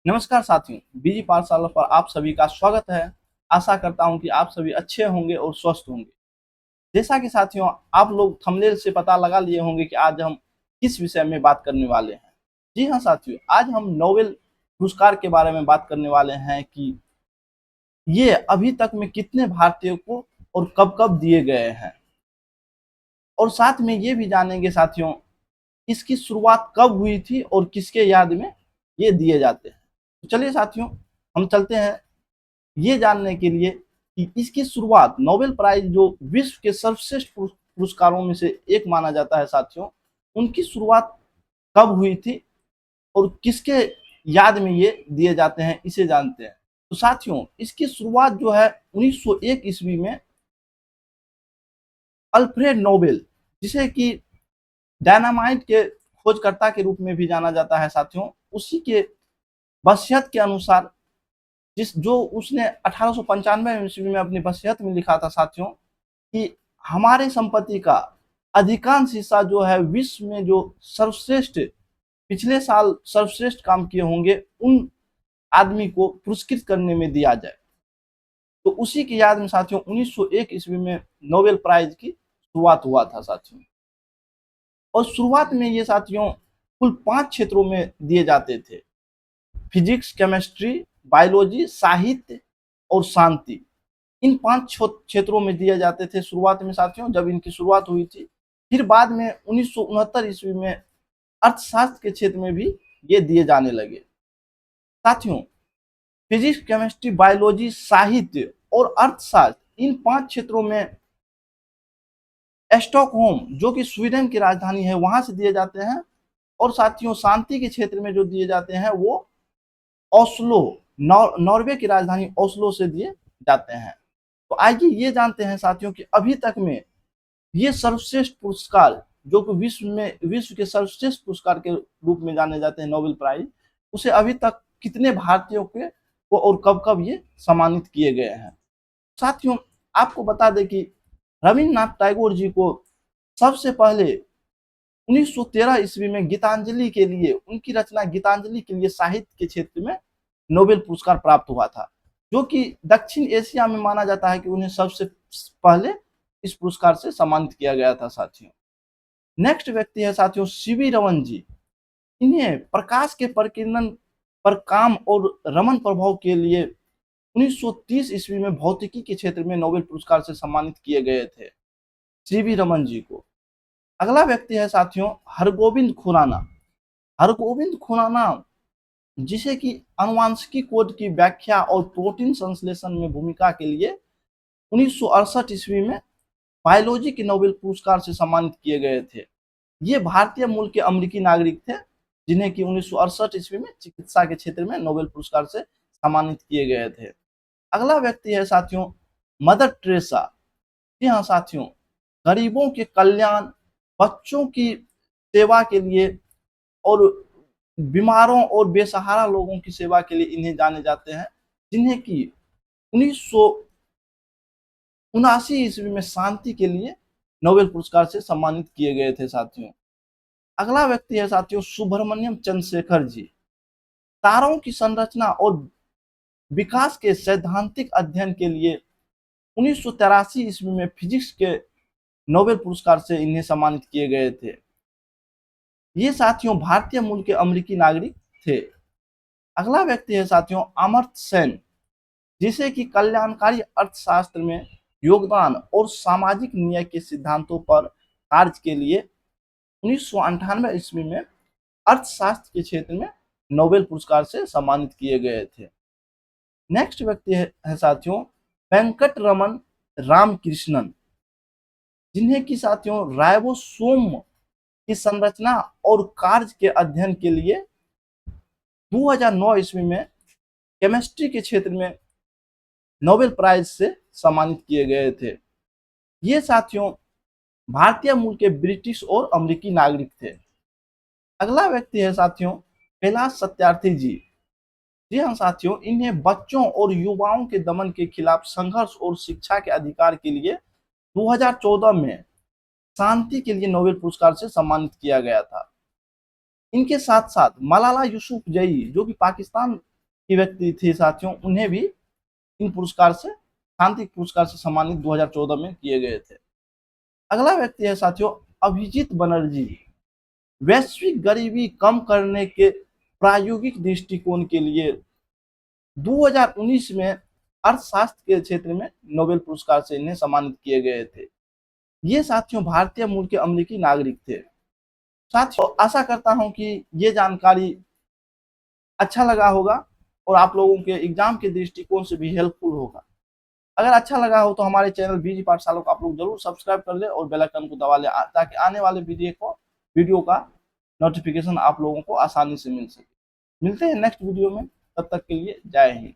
नमस्कार साथियों, बीजी पाठशाला पर आप सभी का स्वागत है। आशा करता हूं कि आप सभी अच्छे होंगे और स्वस्थ होंगे। जैसा कि साथियों आप लोग थंबनेल से पता लगा लिए होंगे कि आज हम किस विषय में बात करने वाले हैं। जी हाँ साथियों, आज हम नोबेल पुरस्कार के बारे में बात करने वाले हैं कि ये अभी तक में कितने भारतीयों को और कब-कब दिए गए हैं। और साथ में ये भी जानेंगे साथियों, इसकी शुरुआत कब हुई थी और किसके याद में ये दिए जाते हैं। तो चलिए साथियों, हम चलते हैं ये जानने के लिए कि इसकी शुरुआत नोबेल प्राइज जो विश्व के सर्वश्रेष्ठ पुरस्कारों में से एक माना जाता है साथियों, उनकी शुरुआत कब हुई थी और किसके याद में ये दिए जाते हैं, इसे जानते हैं। तो साथियों इसकी शुरुआत जो है 1901 ईस्वी में अल्फ्रेड नोबेल, जिसे कि डायनामाइट के खोजकर्ता के रूप में भी जाना जाता है साथियों, उसी के वसीयत के अनुसार जिस जो उसने 1895 ईस्वी में अपनी वसीयत में लिखा था साथियों कि हमारे संपत्ति का अधिकांश हिस्सा जो है विश्व में जो सर्वश्रेष्ठ पिछले साल सर्वश्रेष्ठ काम किए होंगे उन आदमी को पुरस्कृत करने में दिया जाए। तो उसी की याद में साथियों 1901 ईस्वी में नोबेल प्राइज की शुरुआत हुआ था साथियों। और शुरुआत में ये साथियों कुल 5 क्षेत्रों में दिए जाते थे: फिजिक्स, केमिस्ट्री, बायोलॉजी, साहित्य और शांति। इन 5 क्षेत्रों में दिए जाते थे शुरुआत में साथियों, जब इनकी शुरुआत हुई थी। फिर बाद में 1969 ईस्वी में अर्थशास्त्र के क्षेत्र में भी ये दिए जाने लगे साथियों। फिजिक्स, केमिस्ट्री, बायोलॉजी, साहित्य और अर्थशास्त्र, इन 5 क्षेत्रों में स्टॉकहोम जो कि स्वीडन की राजधानी है वहां से दिए जाते हैं। और साथियों शांति के क्षेत्र में जो दिए जाते हैं वो ओस्लो, नॉर्वे की राजधानी ओस्लो से दिए जाते हैं। तो आइए ये जानते हैं साथियों कि अभी तक में ये सर्वश्रेष्ठ पुरस्कार जो कि विश्व के सर्वश्रेष्ठ पुरस्कार के रूप में जाने जाते हैं नोबेल प्राइज, उसे अभी तक कितने भारतीयों के को और कब कब ये सम्मानित किए गए हैं। साथियों आपको बता दें कि रविन्द्रनाथ टैगोर जी को सबसे पहले 1913 ईस्वी में गीतांजलि के लिए, उनकी रचना गीतांजलि के लिए साहित्य के क्षेत्र में नोबेल पुरस्कार प्राप्त हुआ था, जो कि दक्षिण एशिया में माना जाता है कि उन्हें सबसे पहले इस पुरस्कार से सम्मानित किया गया था साथियों। नेक्स्ट व्यक्ति है साथियों सीवी रमन जी। इन्हें प्रकाश के प्रकीर्णन पर काम और रमन प्रभाव के लिए 1930 ईस्वी में भौतिकी के क्षेत्र में नोबेल पुरस्कार से सम्मानित किए गए थे सीवी रमन जी को। अगला व्यक्ति है साथियों हरगोविंद खुराना। हरगोविंद खुराना जिसे कि आनुवंशिकी कोड की व्याख्या और प्रोटीन संश्लेषण में भूमिका के लिए 1968 ईस्वी में बायोलॉजी के नोबेल पुरस्कार से सम्मानित किए गए थे। ये भारतीय मूल के अमेरिकी नागरिक थे जिन्हें कि 1968 ईस्वी में चिकित्सा के क्षेत्र में नोबेल पुरस्कार से सम्मानित किए गए थे। अगला व्यक्ति है साथियों मदर टेरेसा। जी हाँ साथियों, गरीबों के कल्याण, बच्चों की सेवा के लिए और बीमारों और बेसहारा लोगों की सेवा के लिए इन्हें जाने जाते हैं, जिन्हें कि 1979 ईस्वी में शांति के लिए नोबेल पुरस्कार से सम्मानित किए गए थे साथियों। अगला व्यक्ति है साथियों सुब्रमण्यम चंद्रशेखर जी। तारों की संरचना और विकास के सैद्धांतिक अध्ययन के लिए 1983 ईस्वी में फिजिक्स के नोबेल पुरस्कार से इन्हें सम्मानित किए गए थे। ये साथियों भारतीय मूल के अमेरिकी नागरिक थे। अगला व्यक्ति है साथियों अमर्त्य सेन, जिसे कि कल्याणकारी अर्थशास्त्र में योगदान और सामाजिक न्याय के सिद्धांतों पर कार्य के लिए 1998 ईस्वी में अर्थशास्त्र के क्षेत्र में नोबेल पुरस्कार से सम्मानित किए गए थे। नेक्स्ट व्यक्ति है साथियों वेंकट रमन रामकृष्णन, जिन्हें कि साथियों राइबोसोम की संरचना और कार्य के अध्ययन के लिए 2009 ईस्वी में केमिस्ट्री के क्षेत्र में नोबेल प्राइज से सम्मानित किए गए थे। ये साथियों भारतीय मूल के ब्रिटिश और अमेरिकी नागरिक थे। अगला व्यक्ति है साथियों कैलाश सत्यार्थी जी। जी हाँ साथियों, इन्हें बच्चों और युवाओं के दमन के खिलाफ संघर्ष और शिक्षा के अधिकार के लिए 2014 में शांति के लिए नोबेल पुरस्कार से सम्मानित किया गया था। इनके साथ साथ मलाला यूसुफजई जो कि पाकिस्तान की व्यक्ति थे साथियों, उन्हें भी इन पुरस्कार से, शांति पुरस्कार से सम्मानित 2014 में किए गए थे। अगला व्यक्ति है साथियों अभिजीत बनर्जी। वैश्विक गरीबी कम करने के प्रायोगिक दृष्टिकोण के लिए 2019 में अर्थशास्त्र के क्षेत्र में नोबेल पुरस्कार से इन्हें सम्मानित किए गए थे। ये साथियों भारतीय मूल के अमेरिकी नागरिक थे। साथियों आशा करता हूं कि ये जानकारी अच्छा लगा होगा और आप लोगों के एग्जाम के दृष्टिकोण से भी हेल्पफुल होगा। अगर अच्छा लगा हो तो हमारे चैनल बीजी पाठशाला को आप लोग जरूर सब्सक्राइब कर ले और बेल आइकन को दबा ले, ताकि आने वाले वीडियो का नोटिफिकेशन आप लोगों को आसानी से मिल सके। मिलते हैं नेक्स्ट वीडियो में, तब तक के लिए जय हिंद।